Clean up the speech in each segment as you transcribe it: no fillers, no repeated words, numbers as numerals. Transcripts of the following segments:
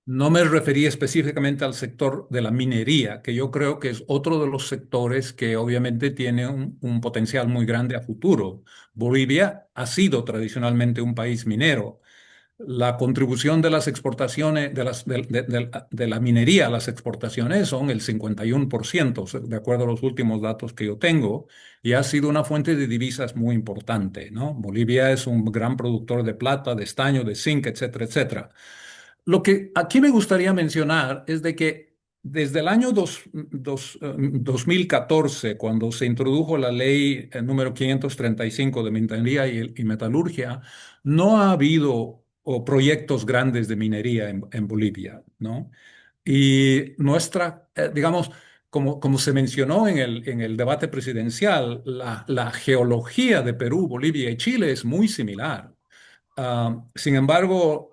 No me refería específicamente al sector de la minería, que yo creo que es otro de los sectores que obviamente tiene un potencial muy grande a futuro. Bolivia ha sido tradicionalmente un país minero. La contribución de las exportaciones, de la minería a las exportaciones son el 51%, de acuerdo a los últimos datos que yo tengo, y ha sido una fuente de divisas muy importante, ¿no? Bolivia es un gran productor de plata, de estaño, de zinc, etcétera, etcétera. Lo que aquí me gustaría mencionar es de que desde el año 2014, cuando se introdujo la ley número 535 de minería y metalurgia, no ha habido proyectos grandes de minería en Bolivia, ¿no? Y nuestra, digamos, como se mencionó en el debate presidencial, la geología de Perú, Bolivia y Chile es muy similar. Sin embargo,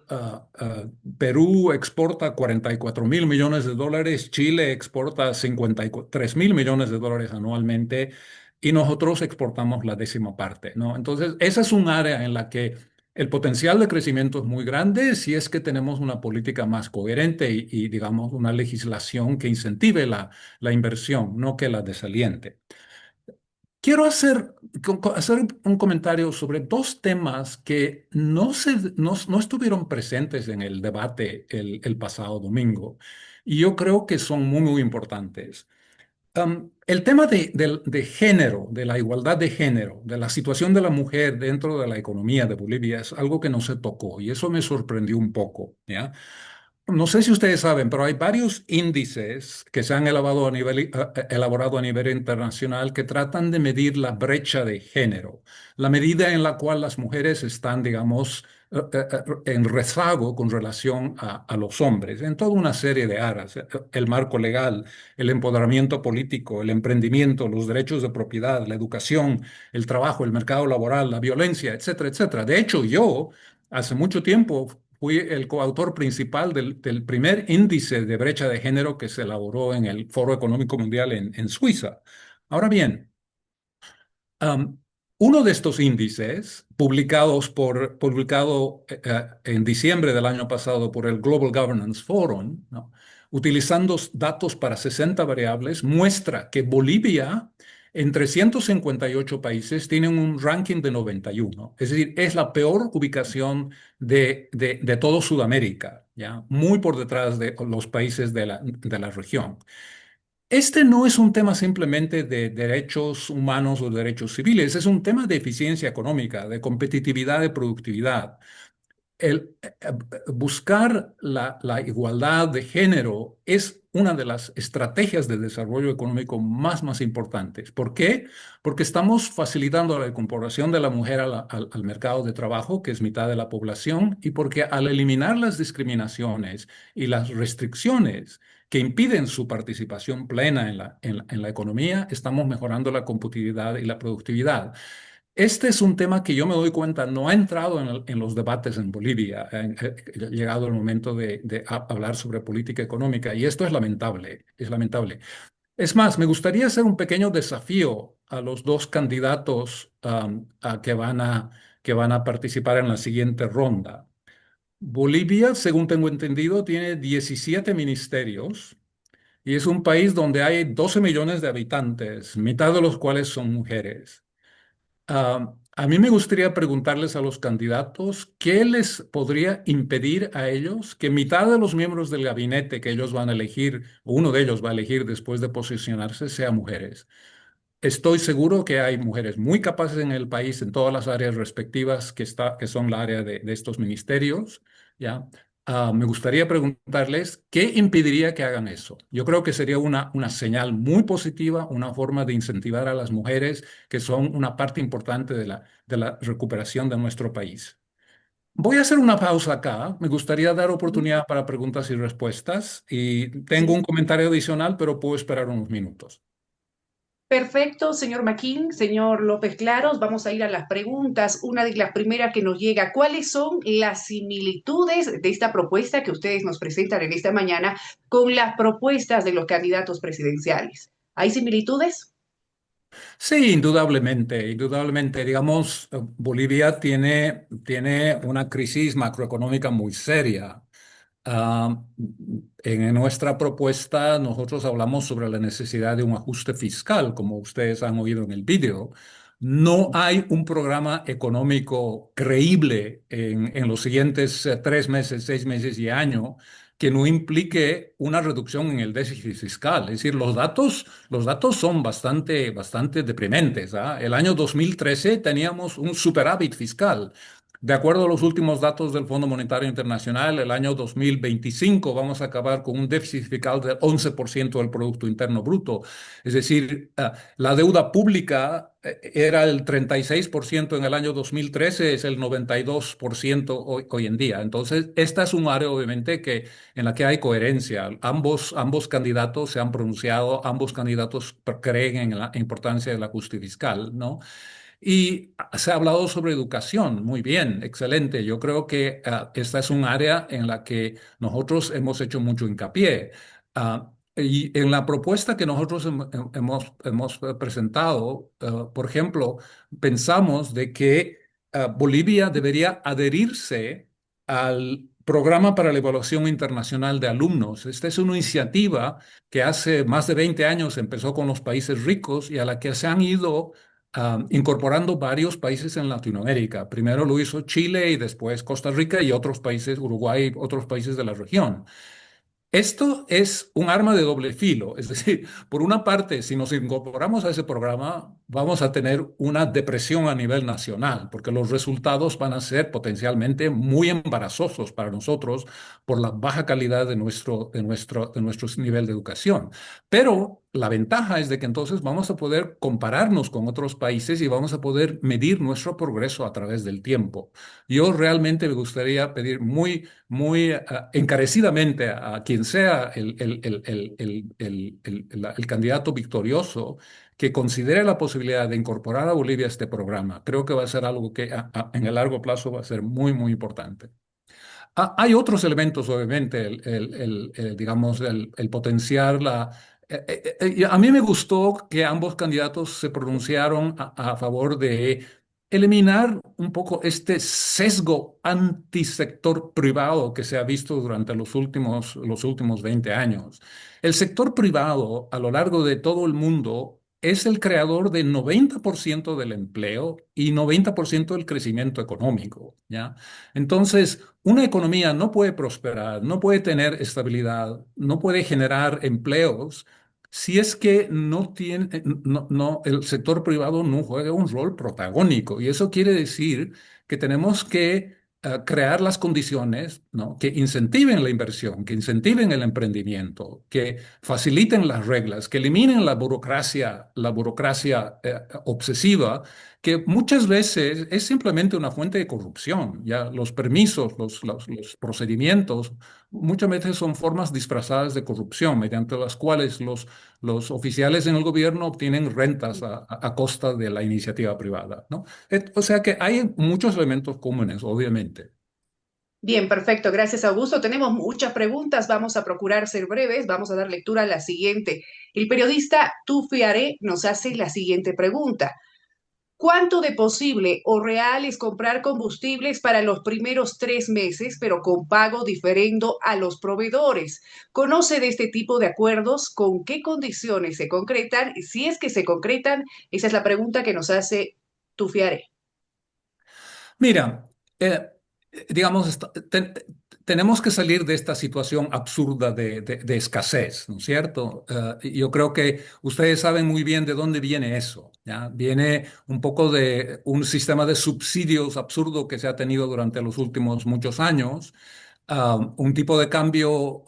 Perú exporta 44.000 millones de dólares, Chile exporta 53.000 millones de dólares anualmente y nosotros exportamos la décima parte, ¿no? Entonces, esa es un área en la que el potencial de crecimiento es muy grande si es que tenemos una política más coherente digamos, una legislación que incentive la inversión, no que la desaliente. Quiero hacer un comentario sobre dos temas que no estuvieron presentes en el debate el pasado domingo y yo creo que son muy, muy importantes. El tema de género, de la igualdad de género, de la situación de la mujer dentro de la economía de Bolivia es algo que no se tocó y eso me sorprendió un poco, ¿ya? No sé si ustedes saben, pero hay varios índices que se han elaborado a nivel internacional que tratan de medir la brecha de género, la medida en la cual las mujeres están, digamos, en rezago con relación a los hombres, en toda una serie de áreas, el marco legal, el empoderamiento político, el emprendimiento, los derechos de propiedad, la educación, el trabajo, el mercado laboral, la violencia, etcétera, etcétera. De hecho, yo hace mucho tiempo fui el coautor principal del primer índice de brecha de género que se elaboró en el Foro Económico Mundial en Suiza. Ahora bien, Am, uno de estos índices, publicado en diciembre del año pasado por el Global Governance Forum, ¿no? Utilizando datos para 60 variables, muestra que Bolivia, entre 158 países, tiene un ranking de 91. Es decir, es la peor ubicación de todo Sudamérica, ¿ya? Muy por detrás de los países de la región. Este no es un tema simplemente de derechos humanos o derechos civiles, es un tema de eficiencia económica, de competitividad, de productividad. Buscar la igualdad de género es una de las estrategias de desarrollo económico más importantes. ¿Por qué? Porque estamos facilitando la incorporación de la mujer al mercado de trabajo, que es mitad de la población, y porque al eliminar las discriminaciones y las restricciones que impiden su participación plena en la economía, estamos mejorando la competitividad y la productividad. Este es un tema que yo me doy cuenta no ha entrado en los debates en Bolivia. Ha llegado el momento de hablar sobre política económica y esto es lamentable, es lamentable. Es más, me gustaría hacer un pequeño desafío a los dos candidatos que van a participar en la siguiente ronda. Bolivia, según tengo entendido, tiene 17 ministerios y es un país donde hay 12 millones de habitantes, mitad de los cuales son mujeres. A mí me gustaría preguntarles a los candidatos qué les podría impedir a ellos que mitad de los miembros del gabinete que ellos van a elegir, o uno de ellos va a elegir después de posicionarse, sea mujeres. Estoy seguro que hay mujeres muy capaces en el país en todas las áreas respectivas que son la área de estos ministerios, ¿ya? Me gustaría preguntarles qué impediría que hagan eso. Yo creo que sería una señal muy positiva, una forma de incentivar a las mujeres que son una parte importante de la recuperación de nuestro país. Voy a hacer una pausa acá. Me gustaría dar Ujú. oportunidad para preguntas y respuestas y tengo un Sí. comentario adicional, pero puedo esperar unos minutos. Perfecto, señor Maquín, señor López Claros, vamos a ir a las preguntas. Una de las primeras que nos llega, ¿cuáles son las similitudes de esta propuesta que ustedes nos presentan en esta mañana con las propuestas de los candidatos presidenciales? ¿Hay similitudes? Sí, indudablemente, indudablemente. Digamos, Bolivia tiene una crisis macroeconómica muy seria. Ah, en nuestra propuesta nosotros hablamos sobre la necesidad de un ajuste fiscal, como ustedes han oído en el vídeo. No hay un programa económico creíble en los siguientes 3 meses, 6 meses y año que no implique una reducción en el déficit fiscal. Es decir, los datos son bastante deprimentes, ¿ah? El año 2013 teníamos un superávit fiscal. De acuerdo a los últimos datos del Fondo Monetario Internacional, el año 2025 vamos a acabar con un déficit fiscal del 11% del Producto Interno Bruto. Es decir, la deuda pública era el 36% en el año 2013, es el 92% hoy en día. Entonces, esta es un área obviamente en la que hay coherencia. Ambos candidatos se han pronunciado, ambos candidatos creen en la importancia del ajuste fiscal, ¿no? Y se ha hablado sobre educación, muy bien, excelente. Yo creo que esta es un área en la que nosotros hemos hecho mucho hincapié. Y en la propuesta que nosotros hemos presentado, por ejemplo, pensamos de que Bolivia debería adherirse al Programa para la Evaluación Internacional de Alumnos. Esta es una iniciativa que hace más de 20 años empezó con los países ricos y a la que se han ido incorporando varios países en Latinoamérica. Primero lo hizo Chile y después Costa Rica y otros países, Uruguay y otros países de la región. Esto es un arma de doble filo, es decir, por una parte, si nos incorporamos a ese programa, vamos a tener una depresión a nivel nacional, porque los resultados van a ser potencialmente muy embarazosos para nosotros por la baja calidad de nuestro nivel de educación. Pero la ventaja es de que entonces vamos a poder compararnos con otros países y vamos a poder medir nuestro progreso a través del tiempo. Yo realmente me gustaría pedir muy encarecidamente a quien sea el candidato victorioso que considere la posibilidad de incorporar a Bolivia a este programa. Creo que va a ser algo que en el largo plazo va a ser muy importante. Hay otros elementos, obviamente, digamos, el potenciar la... a mí me gustó que ambos candidatos se pronunciaron a favor de eliminar un poco este sesgo antisector privado que se ha visto durante los últimos 20 años. El sector privado, a lo largo de todo el mundo, es el creador del 90% del empleo y 90% del crecimiento económico, ¿ya? Entonces, una economía no puede prosperar, no puede tener estabilidad, no puede generar empleos si es que el sector privado no juega un rol protagónico. Y eso quiere decir que tenemos que crear las condiciones, ¿no?, que incentiven la inversión, que incentiven el emprendimiento, que faciliten las reglas, que eliminen la burocracia obsesiva que muchas veces es simplemente una fuente de corrupción. Ya los permisos, los procedimientos, muchas veces son formas disfrazadas de corrupción, mediante las cuales los oficiales en el gobierno obtienen rentas a costa de la iniciativa privada, ¿no? O sea que hay muchos elementos comunes, obviamente. Bien, perfecto. Gracias, Augusto. Tenemos muchas preguntas. Vamos a procurar ser breves. Vamos a dar lectura a la siguiente. El periodista Tufiare nos hace la siguiente pregunta. ¿Cuánto de posible o real es comprar combustibles para los primeros 3 meses, pero con pago diferendo a los proveedores? ¿Conoce de este tipo de acuerdos? ¿Con qué condiciones se concretan? Si es que se concretan, esa es la pregunta que nos hace Tufiare. Mira, digamos, tenemos que salir de esta situación absurda de escasez, ¿no es cierto? Y yo creo que ustedes saben muy bien de dónde viene eso, ¿ya? Viene un poco de un sistema de subsidios absurdo que se ha tenido durante los últimos muchos años, un tipo de cambio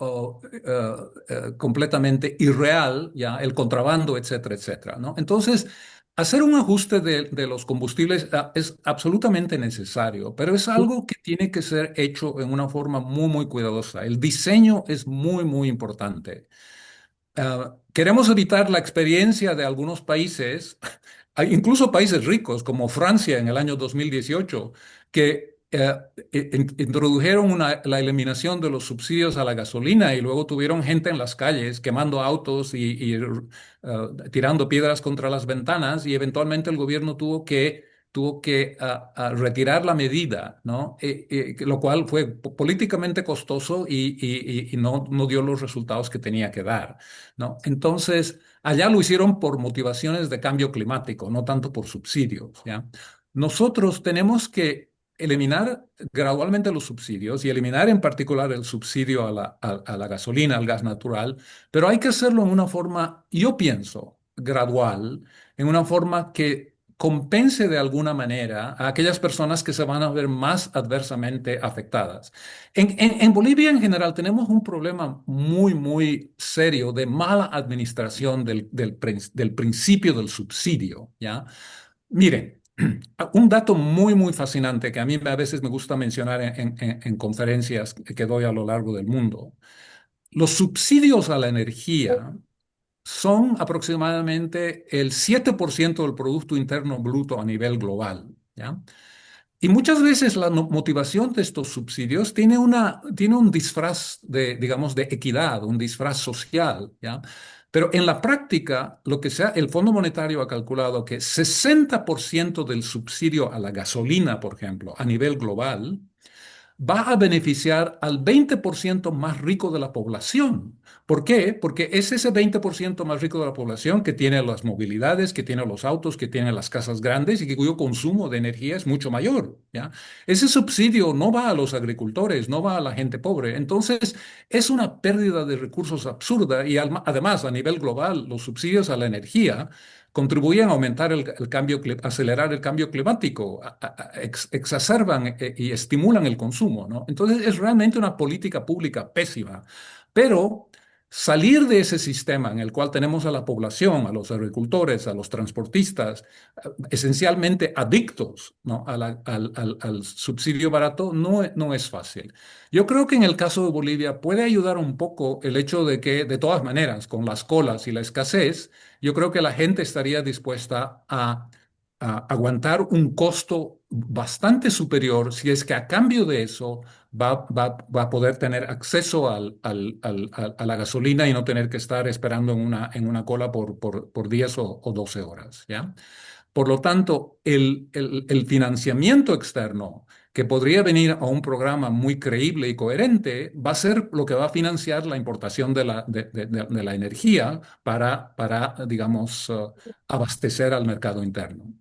completamente irreal, ya el contrabando, etcétera, etcétera, ¿no? Entonces, hacer un ajuste de los combustibles es absolutamente necesario, pero es algo que tiene que ser hecho en una forma muy cuidadosa. El diseño es muy importante. Queremos evitar la experiencia de algunos países, incluso países ricos como Francia en el año 2018, que introdujeron la eliminación de los subsidios a la gasolina y luego tuvieron gente en las calles quemando autos y tirando piedras contra las ventanas y eventualmente el gobierno tuvo que tuvo que a retirar la medida, ¿no? Lo cual fue políticamente costoso y no dio los resultados que tenía que dar, ¿no? Entonces, allá lo hicieron por motivaciones de cambio climático, no tanto por subsidios, ¿ya? Nosotros tenemos que eliminar gradualmente los subsidios y eliminar en particular el subsidio a la gasolina, al gas natural, pero hay que hacerlo en una forma, yo pienso, gradual, en una forma que compense de alguna manera a aquellas personas que se van a ver más adversamente afectadas. En Bolivia en general tenemos un problema muy serio de mala administración del principio del subsidio, ¿ya? Miren, un dato muy fascinante que a mí a veces me gusta mencionar en conferencias que doy a lo largo del mundo. Los subsidios a la energía son aproximadamente el 7% del Producto Interno Bruto a nivel global, ¿ya? Y muchas veces la motivación de estos subsidios tiene un disfraz de, digamos, de equidad, un disfraz social, ¿ya? Pero en la práctica, el Fondo Monetario ha calculado que 60% del subsidio a la gasolina, por ejemplo, a nivel global, va a beneficiar al 20% más rico de la población. ¿Por qué? Porque es ese 20% más rico de la población que tiene las movilidades, que tiene los autos, que tiene las casas grandes y cuyo consumo de energía es mucho mayor, ¿ya? Ese subsidio no va a los agricultores, no va a la gente pobre. Entonces, es una pérdida de recursos absurda y además, a nivel global, los subsidios a la energía contribuyen a aumentar acelerar el cambio climático, exacerban y estimulan el consumo, ¿no? Entonces es realmente una política pública pésima. Pero salir de ese sistema en el cual tenemos a la población, a los agricultores, a los transportistas, esencialmente adictos, ¿no? Al subsidio barato, no es fácil. Yo creo que en el caso de Bolivia puede ayudar un poco el hecho de que, de todas maneras, con las colas y la escasez, yo creo que la gente estaría dispuesta a aguantar un costo bastante superior si es que a cambio de eso va a poder tener acceso a la gasolina y no tener que estar esperando en una cola por 10 o 12 horas, ¿ya? Por lo tanto, el financiamiento externo que podría venir a un programa muy creíble y coherente va a ser lo que va a financiar la importación de la energía digamos, abastecer al mercado interno.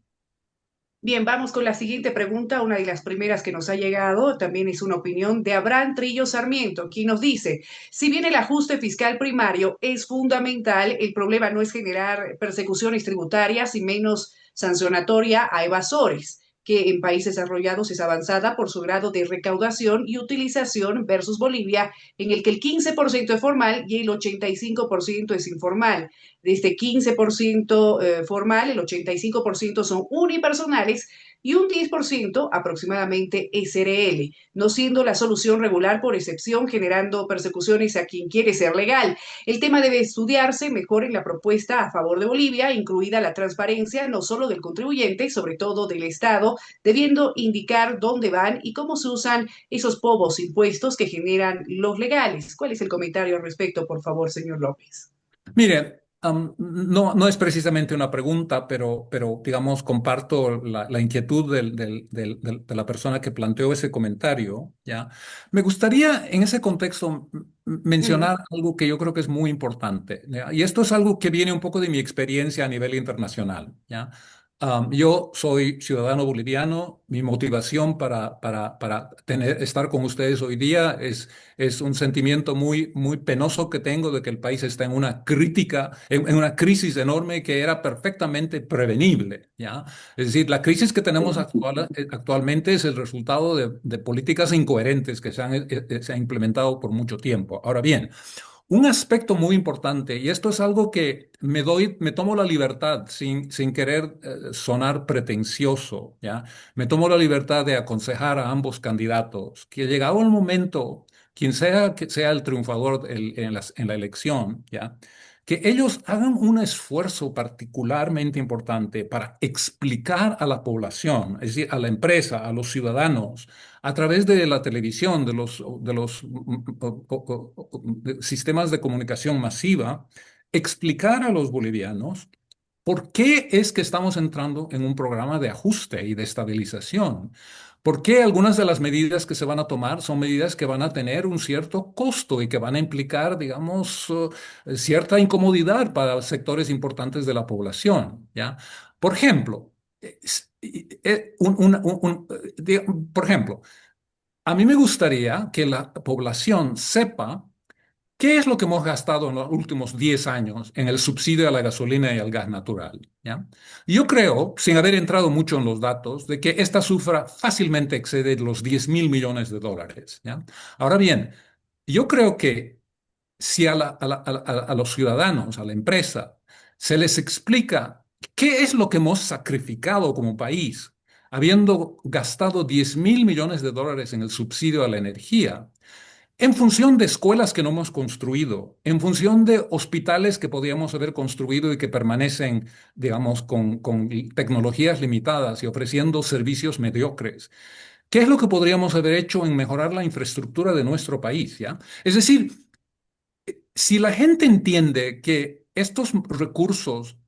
Bien, vamos con la siguiente pregunta, una de las primeras que nos ha llegado, también es una opinión de Abraham Trillo Sarmiento, quien nos dice, si bien el ajuste fiscal primario es fundamental, el problema no es generar persecuciones tributarias y menos sancionatoria a evasores, que en países desarrollados es avanzada por su grado de recaudación y utilización versus Bolivia, en el que el 15% es formal y el 85% es informal. De este 15% formal, el 85% son unipersonales y un 10% aproximadamente SRL, no siendo la solución regular por excepción, generando persecuciones a quien quiere ser legal. El tema debe estudiarse mejor en la propuesta a favor de Bolivia, incluida la transparencia no solo del contribuyente, sobre todo del Estado, debiendo indicar dónde van y cómo se usan esos povos impuestos que generan los legales. ¿Cuál es el comentario al respecto, por favor, señor López? Mire, no es precisamente una pregunta, pero digamos, comparto la inquietud de la persona que planteó ese comentario, ¿ya? Me gustaría en ese contexto Ujú. mencionar algo que yo creo que es muy importante, ¿ya? Y esto es algo que viene un poco de mi experiencia a nivel internacional, ¿ya? Yo soy ciudadano boliviano. Mi motivación para estar con ustedes hoy día es un sentimiento muy penoso que tengo de que el país está en una en una crisis enorme que era perfectamente prevenible, ¿ya? Es decir, la crisis que tenemos actualmente es el resultado de políticas incoherentes que se han implementado por mucho tiempo. Ahora bien, un aspecto muy importante, y esto es algo que me tomo la libertad, sin querer sonar pretencioso, ¿ya? Me tomo la libertad de aconsejar a ambos candidatos que llegado el momento, quien sea que sea el triunfador en la elección, ¿ya? Que ellos hagan un esfuerzo particularmente importante para explicar a la población, es decir, a la empresa, a los ciudadanos, a través de la televisión, de sistemas de comunicación masiva, explicar a los bolivianos ¿Por qué es que estamos entrando en un programa de ajuste y de estabilización? ¿Por qué algunas de las medidas que se van a tomar son medidas que van a tener un cierto costo y que van a implicar, digamos, cierta incomodidad para sectores importantes de la población? ¿Ya? Por ejemplo, por ejemplo, a mí me gustaría que la población sepa ¿qué es lo que hemos gastado en los últimos 10 años en el subsidio a la gasolina y al gas natural? ¿Ya? Yo creo, sin haber entrado mucho en los datos, de que esta cifra fácilmente excede los 10.000 millones de dólares. ¿Ya? Ahora bien, yo creo que si a los ciudadanos, a la empresa, se les explica qué es lo que hemos sacrificado como país, habiendo gastado 10.000 millones de dólares en el subsidio a la energía, en función de escuelas que no hemos construido, en función de hospitales que podíamos haber construido y que permanecen, digamos, con tecnologías limitadas y ofreciendo servicios mediocres. ¿Qué es lo que podríamos haber hecho en mejorar la infraestructura de nuestro país, ya? Es decir, si la gente entiende que estos recursos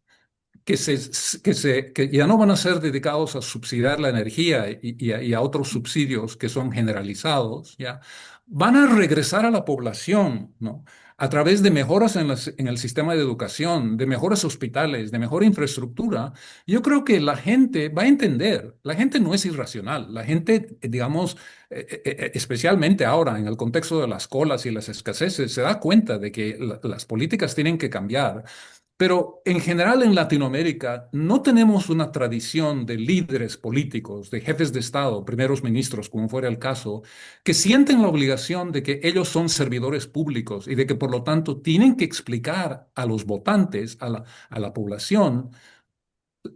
que ya no van a ser dedicados a subsidiar la energía y a otros subsidios que son generalizados, ¿ya? Van a regresar a la población, ¿no? A través de mejoras en el sistema de educación, de mejores hospitales, de mejor infraestructura. Yo creo que la gente va a entender, la gente no es irracional, la gente, digamos, especialmente ahora en el contexto de las colas y las escaseces, se da cuenta de que las políticas tienen que cambiar, pero en general en Latinoamérica no tenemos una tradición de líderes políticos, de jefes de Estado, primeros ministros, como fuera el caso, que sienten la obligación de que ellos son servidores públicos y de que por lo tanto tienen que explicar a los votantes, a la población,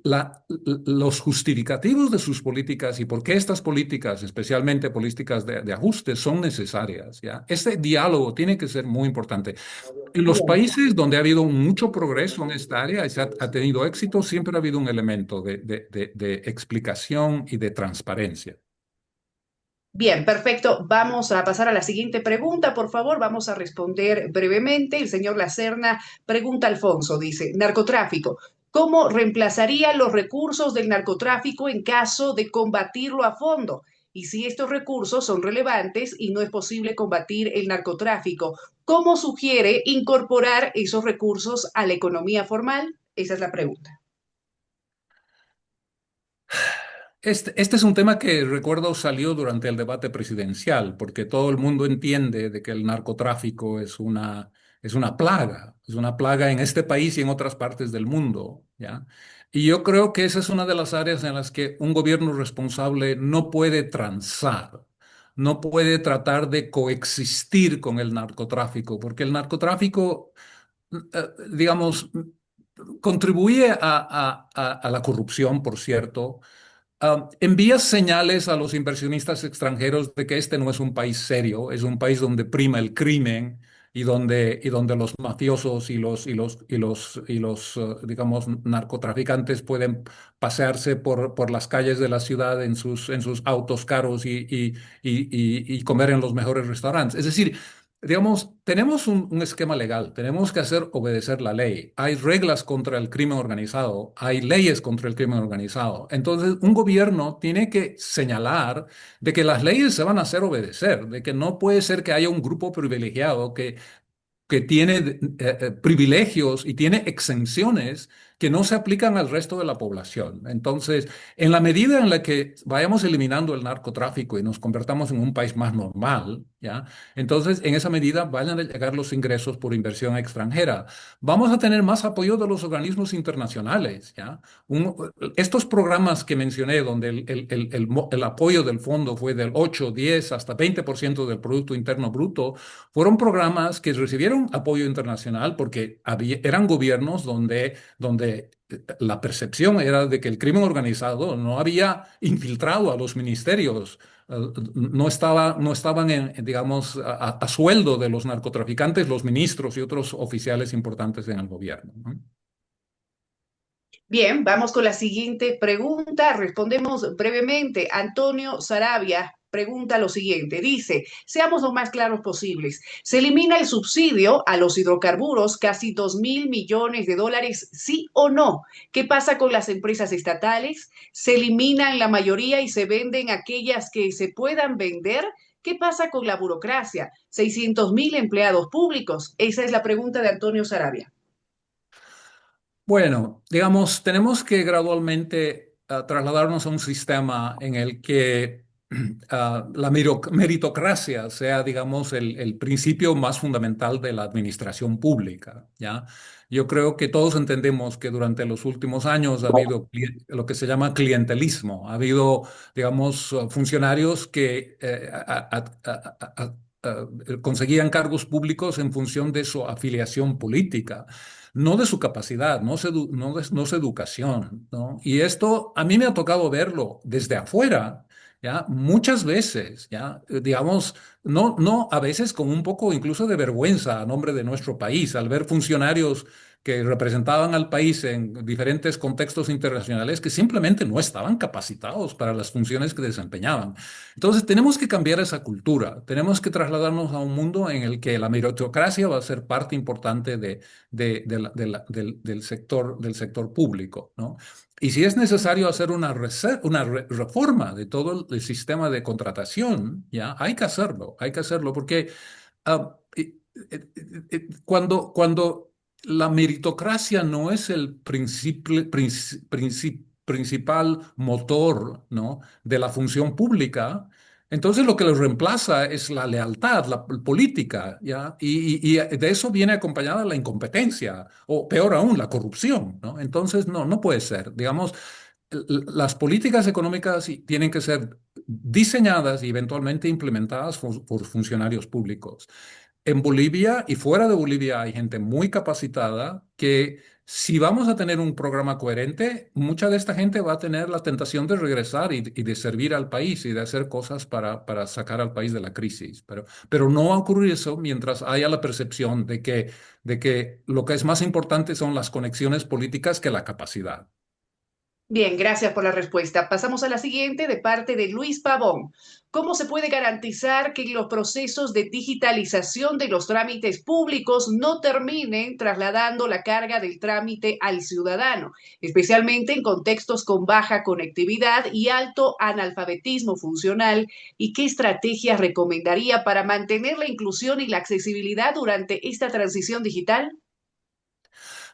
los justificativos de sus políticas y por qué estas políticas, especialmente políticas de ajuste, son necesarias, ¿ya? Este diálogo tiene que ser muy importante. En los Bien. países donde ha habido mucho progreso en esta área y ha tenido éxito, siempre ha habido un elemento de explicación y de transparencia. Bien, perfecto. Vamos a pasar a la siguiente pregunta, por favor. Vamos a responder brevemente. El señor Lacerna pregunta a Alfonso, dice, narcotráfico. ¿Cómo reemplazaría los recursos del narcotráfico en caso de combatirlo a fondo? Y si estos recursos son relevantes y no es posible combatir el narcotráfico, ¿cómo sugiere incorporar esos recursos a la economía formal? Esa es la pregunta. Este es un tema que recuerdo salió durante el debate presidencial, porque todo el mundo entiende de que el narcotráfico es una plaga en este país y en otras partes del mundo, ¿ya? Y yo creo que esa es una de las áreas en las que un gobierno responsable no puede transar, no puede tratar de coexistir con el narcotráfico, porque el narcotráfico, digamos, contribuye a la corrupción, por cierto. Envías señales a los inversionistas extranjeros de que este no es un país serio, es un país donde prima el crimen y donde los mafiosos y los digamos, narcotraficantes pueden pasearse por las calles de la ciudad en sus autos caros y comer en los mejores restaurantes. Es decir, digamos, tenemos un esquema legal, tenemos que hacer obedecer la ley. Hay reglas contra el crimen organizado, hay leyes contra el crimen organizado. Entonces, un gobierno tiene que señalar de que las leyes se van a hacer obedecer, de que no puede ser que haya un grupo privilegiado que tiene privilegios y tiene exenciones que no se aplican al resto de la población. Entonces, en la medida en la que vayamos eliminando el narcotráfico y nos convertamos en un país más normal, ¿ya? Entonces, en esa medida vayan a llegar los ingresos por inversión extranjera. Vamos a tener más apoyo de los organismos internacionales, ¿ya? Estos programas que mencioné, donde el apoyo del fondo fue del 8, 10, hasta 20% del Producto Interno Bruto, fueron programas que recibieron apoyo internacional porque eran gobiernos donde la percepción era de que el crimen organizado no había infiltrado a los ministerios, no estaban digamos, a sueldo de los narcotraficantes, los ministros y otros oficiales importantes en el gobierno, ¿no? Bien, vamos con la siguiente pregunta. Respondemos brevemente. Antonio Sarabia pregunta lo siguiente. Dice, seamos lo más claros posibles. Se elimina el subsidio a los hidrocarburos, casi 2.000 millones de dólares, ¿sí o no? ¿Qué pasa con las empresas estatales? ¿Se eliminan la mayoría y se venden aquellas que se puedan vender? ¿Qué pasa con la burocracia? 600.000 empleados públicos. Esa es la pregunta de Antonio Sarabia. Bueno, digamos, tenemos que gradualmente trasladarnos a un sistema en el que la meritocracia sea, digamos, el principio más fundamental de la administración pública, ¿ya? Yo creo que todos entendemos que durante los últimos años ha habido lo que se llama clientelismo. Ha habido, digamos, funcionarios que conseguían cargos públicos en función de su afiliación política, no de su capacidad, no su educación, ¿no? Y esto a mí me ha tocado verlo desde afuera, ¿ya? Muchas veces, ¿ya? Digamos, no, a veces con un poco incluso de vergüenza a nombre de nuestro país, al ver funcionarios que representaban al país en diferentes contextos internacionales que simplemente no estaban capacitados para las funciones que desempeñaban. Entonces, tenemos que cambiar esa cultura, tenemos que trasladarnos a un mundo en el que la meritocracia va a ser parte importante del sector público, ¿no? Y si es necesario hacer una reforma de todo el sistema de contratación, ¿ya? Hay que hacerlo, porque cuando la meritocracia no es el principal motor, ¿no? de la función pública, entonces lo que lo reemplaza es la lealtad, la política, ¿ya? Y de eso viene acompañada la incompetencia, o peor aún, la corrupción, ¿no? Entonces, no puede ser. Digamos, las políticas económicas tienen que ser diseñadas y eventualmente implementadas por funcionarios públicos. En Bolivia y fuera de Bolivia hay gente muy capacitada que si vamos a tener un programa coherente, mucha de esta gente va a tener la tentación de regresar y de servir al país y de hacer cosas para sacar al país de la crisis. Pero no va a ocurrir eso mientras haya la percepción de que lo que es más importante son las conexiones políticas que la capacidad. Bien, gracias por la respuesta. Pasamos a la siguiente de parte de Luis Pavón. ¿Cómo se puede garantizar que los procesos de digitalización de los trámites públicos no terminen trasladando la carga del trámite al ciudadano, especialmente en contextos con baja conectividad y alto analfabetismo funcional? ¿Y qué estrategias recomendaría para mantener la inclusión y la accesibilidad durante esta transición digital?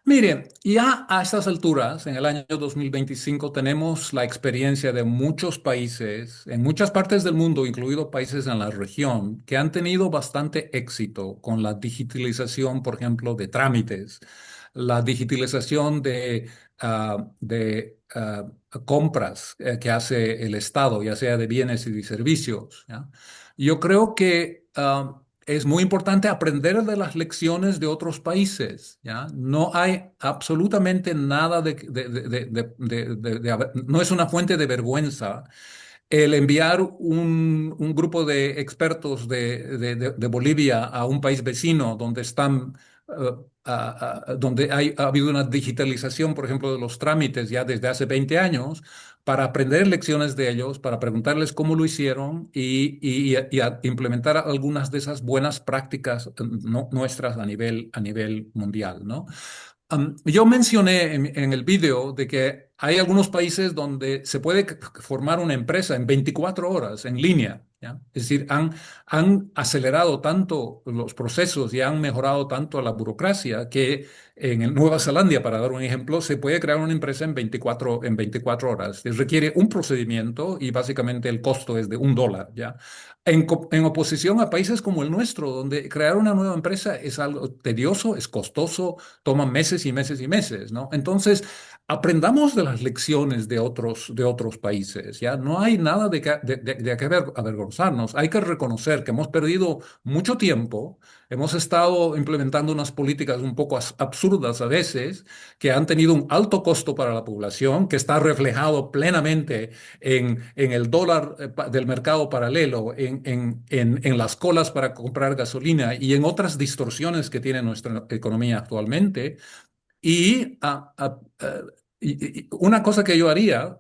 Mire, ya a estas alturas, en el año 2025, tenemos la experiencia de muchos países, en muchas partes del mundo, incluidos países en la región, que han tenido bastante éxito con la digitalización, por ejemplo, de trámites, la digitalización de compras que hace el Estado, ya sea de bienes y de servicios, ¿ya? Yo creo que es muy importante aprender de las lecciones de otros países, ¿ya? No hay absolutamente nada no es una fuente de vergüenza el enviar un grupo de expertos de Bolivia a un país vecino donde donde ha habido una digitalización, por ejemplo, de los trámites ya desde hace 20 años, para aprender lecciones de ellos, para preguntarles cómo lo hicieron y implementar algunas de esas buenas prácticas nuestras a nivel mundial, ¿no? Yo mencioné en el video de que hay algunos países donde se puede formar una empresa en 24 horas en línea, ¿ya? Es decir, han acelerado tanto los procesos y han mejorado tanto la burocracia que en Nueva Zelanda, para dar un ejemplo, se puede crear una empresa en 24 horas. Requiere un procedimiento y básicamente el costo es de $1, ¿ya? En oposición a países como el nuestro, donde crear una nueva empresa es algo tedioso, es costoso, toman meses y meses y meses, ¿no? Entonces, aprendamos de las lecciones de otros países, ¿ya? No hay nada de qué avergonzarnos. Hay que reconocer que hemos perdido mucho tiempo, hemos estado implementando unas políticas un poco absurdas a veces, que han tenido un alto costo para la población, que está reflejado plenamente en el dólar del mercado paralelo, en las colas para comprar gasolina y en otras distorsiones que tiene nuestra economía actualmente. Y una cosa que yo haría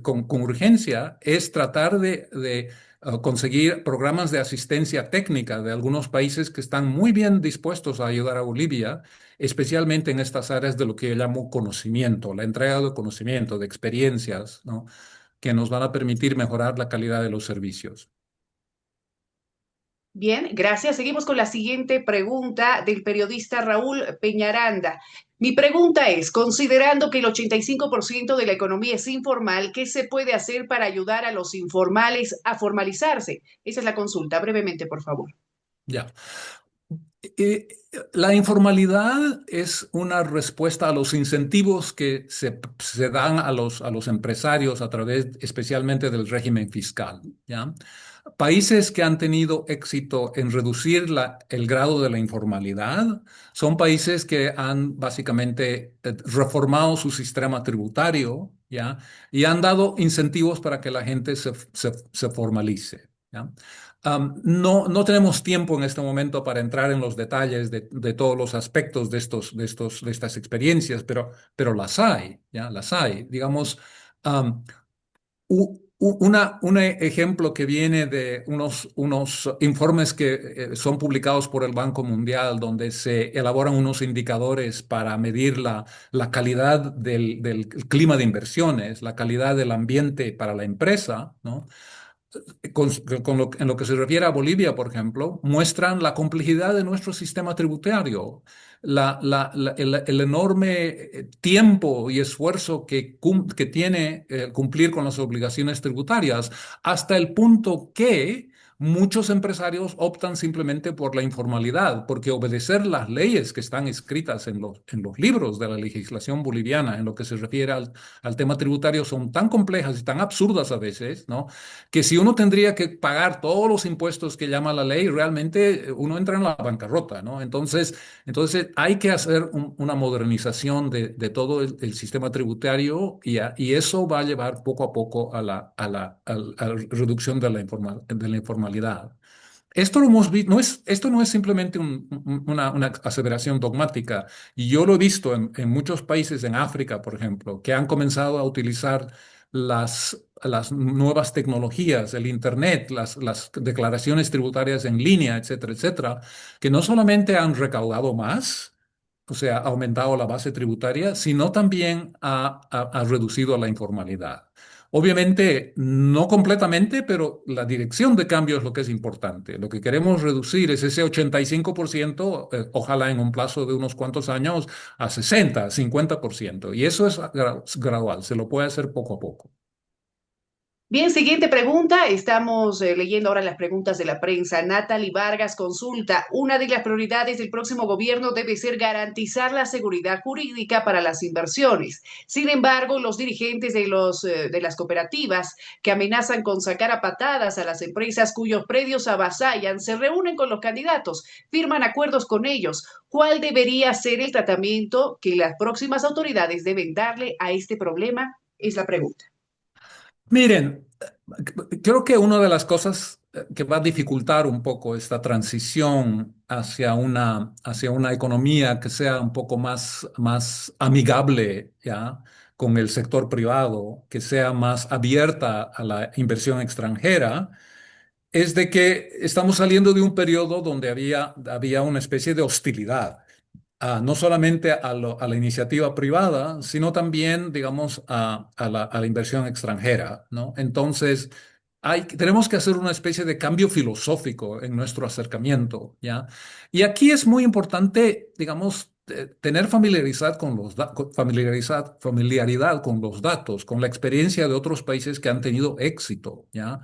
con urgencia es tratar de conseguir programas de asistencia técnica de algunos países que están muy bien dispuestos a ayudar a Bolivia, especialmente en estas áreas de lo que yo llamo conocimiento, la entrega de conocimiento, de experiencias, ¿no? Que nos van a permitir mejorar la calidad de los servicios. Bien, gracias. Seguimos con la siguiente pregunta del periodista Raúl Peñaranda. Mi pregunta es, considerando que el 85% de la economía es informal, ¿qué se puede hacer para ayudar a los informales a formalizarse? Esa es la consulta. Brevemente, por favor. Ya. Eh, la informalidad es una respuesta a los incentivos que se dan a los empresarios a través especialmente del régimen fiscal, ¿ya? Países que han tenido éxito en reducir el grado de la informalidad son países que han básicamente reformado su sistema tributario, ¿ya? Y han dado incentivos para que la gente se formalice, ¿ya? No tenemos tiempo en este momento para entrar en los detalles de todos los aspectos de estas experiencias, pero las hay, ¿ya? Las hay. Digamos, am, un ejemplo que viene de unos informes que son publicados por el Banco Mundial, donde se elaboran unos indicadores para medir la calidad del clima de inversiones, la calidad del ambiente para la empresa, ¿no? En lo que se refiere a Bolivia, por ejemplo, muestran la complejidad de nuestro sistema tributario, el enorme tiempo y esfuerzo que tiene cumplir con las obligaciones tributarias, hasta el punto que muchos empresarios optan simplemente por la informalidad, porque obedecer las leyes que están escritas en los libros de la legislación boliviana en lo que se refiere al tema tributario son tan complejas y tan absurdas a veces, ¿no? Que si uno tendría que pagar todos los impuestos que llama la ley, realmente uno entra en la bancarrota, ¿no? Entonces hay que hacer una modernización de todo el sistema tributario y eso va a llevar poco a poco a la reducción de de la informalidad. Esto lo hemos visto, esto no es simplemente una aseveración dogmática. Y yo lo he visto en muchos países en África, por ejemplo, que han comenzado a utilizar las nuevas tecnologías, el Internet, las declaraciones tributarias en línea, etcétera, etcétera, que no solamente han recaudado más, o sea, ha aumentado la base tributaria, sino también ha reducido la informalidad. Obviamente, no completamente, pero la dirección de cambio es lo que es importante. Lo que queremos reducir es ese 85%, ojalá en un plazo de unos cuantos años, a 60, 50%. Y eso es gradual, se lo puede hacer poco a poco. Bien, siguiente pregunta. Estamos leyendo ahora las preguntas de la prensa. Natalie Vargas consulta. Una de las prioridades del próximo gobierno debe ser garantizar la seguridad jurídica para las inversiones. Sin embargo, los dirigentes de las cooperativas que amenazan con sacar a patadas a las empresas cuyos predios avasallan se reúnen con los candidatos, firman acuerdos con ellos. ¿Cuál debería ser el tratamiento que las próximas autoridades deben darle a este problema? Es la pregunta. Miren, creo que una de las cosas que va a dificultar un poco esta transición hacia una economía que sea un poco más amigable, ¿ya? Con el sector privado, que sea más abierta a la inversión extranjera, es de que estamos saliendo de un periodo donde había una especie de hostilidad no solamente a la iniciativa privada, sino también, digamos, a la inversión extranjera, ¿no? Entonces, tenemos que hacer una especie de cambio filosófico en nuestro acercamiento, ¿ya? Y aquí es muy importante, digamos, tener familiaridad con los datos, con la experiencia de otros países que han tenido éxito, ¿ya?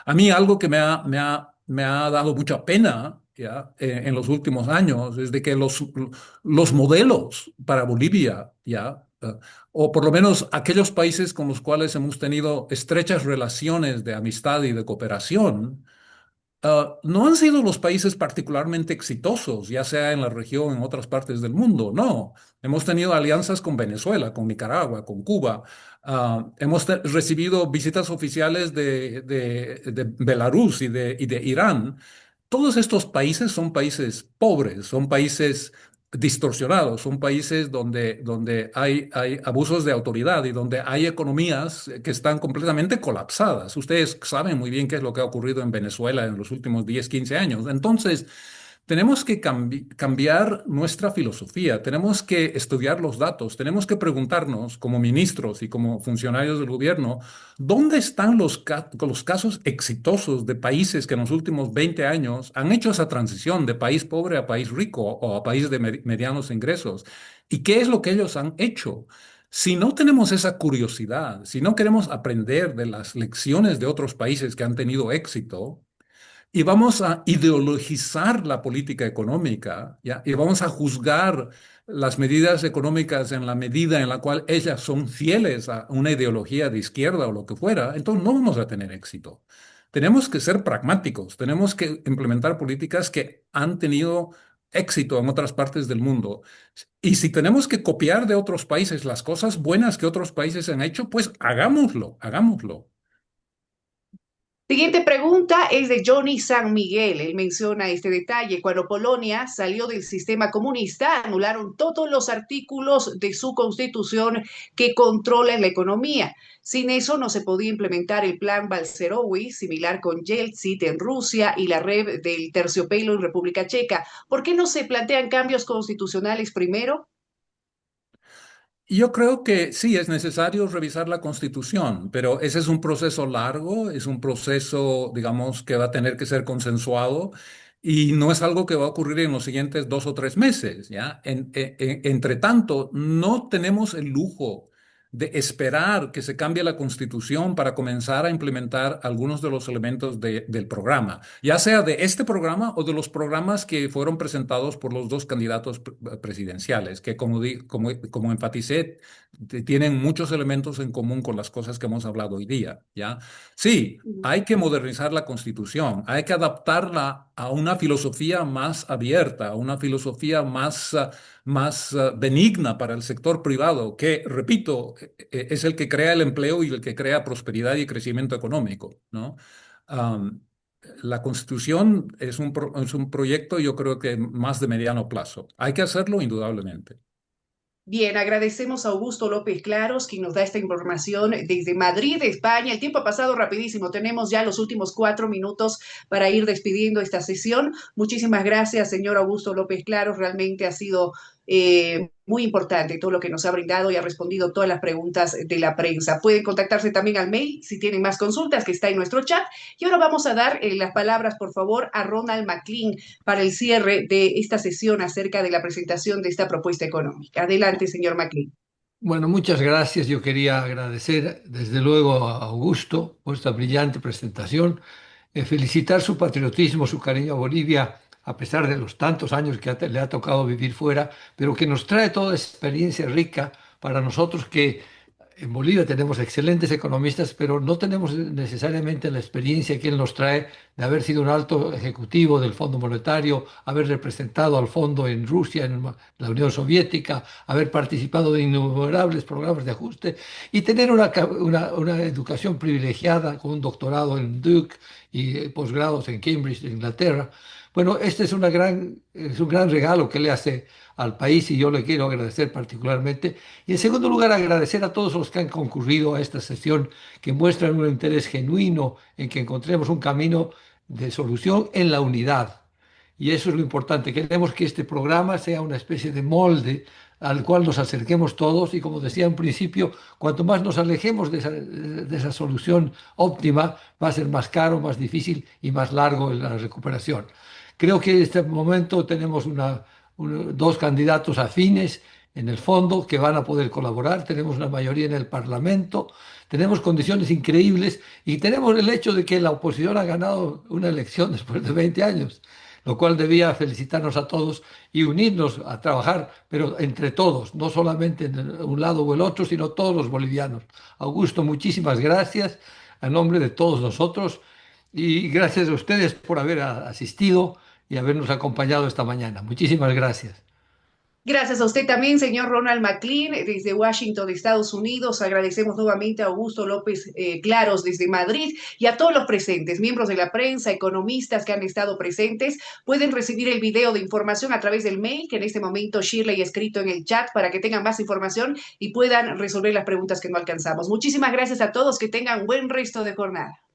A mí algo que me ha dado mucha pena, ¿ya? En los últimos años es de que los modelos para Bolivia, ¿ya? O por lo menos aquellos países con los cuales hemos tenido estrechas relaciones de amistad y de cooperación, no han sido los países particularmente exitosos, ya sea en la región o en otras partes del mundo, no. Hemos tenido alianzas con Venezuela, con Nicaragua, con Cuba. Hemos recibido visitas oficiales de Belarus y de Irán. Todos estos países son países pobres, son países distorsionados, son países donde hay abusos de autoridad y donde hay economías que están completamente colapsadas. Ustedes saben muy bien qué es lo que ha ocurrido en Venezuela en los últimos 10, 15 años. Entonces, tenemos que cambiar nuestra filosofía, tenemos que estudiar los datos, tenemos que preguntarnos como ministros y como funcionarios del gobierno, ¿dónde están los casos exitosos de países que en los últimos 20 años han hecho esa transición de país pobre a país rico o a país de medianos ingresos? ¿Y qué es lo que ellos han hecho? Si no tenemos esa curiosidad, si no queremos aprender de las lecciones de otros países que han tenido éxito, y vamos a ideologizar la política económica, ¿ya? Y vamos a juzgar las medidas económicas en la medida en la cual ellas son fieles a una ideología de izquierda o lo que fuera, entonces no vamos a tener éxito. Tenemos que ser pragmáticos, tenemos que implementar políticas que han tenido éxito en otras partes del mundo. Y si tenemos que copiar de otros países las cosas buenas que otros países han hecho, pues hagámoslo, hagámoslo. Siguiente pregunta es de Johnny San Miguel. Él menciona este detalle. Cuando Polonia salió del sistema comunista, anularon todos los artículos de su constitución que controlan la economía. Sin eso no se podía implementar el plan Balcerowicz, similar con Yeltsin en Rusia y la red del terciopelo en República Checa. ¿Por qué no se plantean cambios constitucionales primero? Y yo creo que sí, es necesario revisar la Constitución, pero ese es un proceso largo, es un proceso, digamos, que va a tener que ser consensuado y no es algo que va a ocurrir en los siguientes 2 o 3 meses, ¿ya? Entre tanto, no tenemos el lujo de esperar que se cambie la Constitución para comenzar a implementar algunos de los elementos del programa, ya sea de este programa o de los programas que fueron presentados por los dos candidatos presidenciales, que como enfaticé, tienen muchos elementos en común con las cosas que hemos hablado hoy día, ¿ya? Sí, hay que modernizar la Constitución, hay que adaptarla a una filosofía más abierta, a una filosofía más benigna para el sector privado, que, repito, es el que crea el empleo y el que crea prosperidad y crecimiento económico, ¿no? Am, la Constitución es un proyecto, yo creo que más de mediano plazo. Hay que hacerlo indudablemente. Bien, agradecemos a Augusto López Claros, quien nos da esta información desde Madrid, España. El tiempo ha pasado rapidísimo. Tenemos ya los últimos 4 minutos para ir despidiendo esta sesión. Muchísimas gracias, señor Augusto López Claros. Realmente ha sido muy importante todo lo que nos ha brindado y ha respondido todas las preguntas de la prensa. Pueden contactarse también al mail si tienen más consultas, que está en nuestro chat. Y ahora vamos a dar las palabras, por favor, a Ronald McLean para el cierre de esta sesión acerca de la presentación de esta propuesta económica. Adelante, señor McLean. Bueno, muchas gracias. Yo quería agradecer desde luego a Augusto por esta brillante presentación, felicitar su patriotismo, su cariño a Bolivia, a pesar de los tantos años que le ha tocado vivir fuera, pero que nos trae toda esa experiencia rica para nosotros que en Bolivia tenemos excelentes economistas, pero no tenemos necesariamente la experiencia que él nos trae de haber sido un alto ejecutivo del Fondo Monetario, haber representado al fondo en Rusia, en la Unión Soviética, haber participado de innumerables programas de ajuste y tener una educación privilegiada con un doctorado en Duke y posgrados en Cambridge, Inglaterra. Bueno, este es un gran regalo que le hace al país y yo le quiero agradecer particularmente. Y en segundo lugar, agradecer a todos los que han concurrido a esta sesión, que muestran un interés genuino en que encontremos un camino de solución en la unidad. Y eso es lo importante. Queremos que este programa sea una especie de molde al cual nos acerquemos todos y, como decía en principio, cuanto más nos alejemos de esa solución óptima, va a ser más caro, más difícil y más largo la recuperación. Creo que en este momento tenemos dos candidatos afines en el fondo que van a poder colaborar. Tenemos una mayoría en el Parlamento, tenemos condiciones increíbles y tenemos el hecho de que la oposición ha ganado una elección después de 20 años, lo cual debía felicitarnos a todos y unirnos a trabajar, pero entre todos, no solamente en un lado o el otro, sino todos los bolivianos. Augusto, muchísimas gracias a nombre de todos nosotros y gracias a ustedes por haber asistido y habernos acompañado esta mañana. Muchísimas gracias. Gracias a usted también, señor Ronald McLean, desde Washington, Estados Unidos. Agradecemos nuevamente a Augusto López Claros desde Madrid y a todos los presentes, miembros de la prensa, economistas que han estado presentes. Pueden recibir el video de información a través del mail que en este momento Shirley ha escrito en el chat para que tengan más información y puedan resolver las preguntas que no alcanzamos. Muchísimas gracias a todos. Que tengan buen resto de jornada.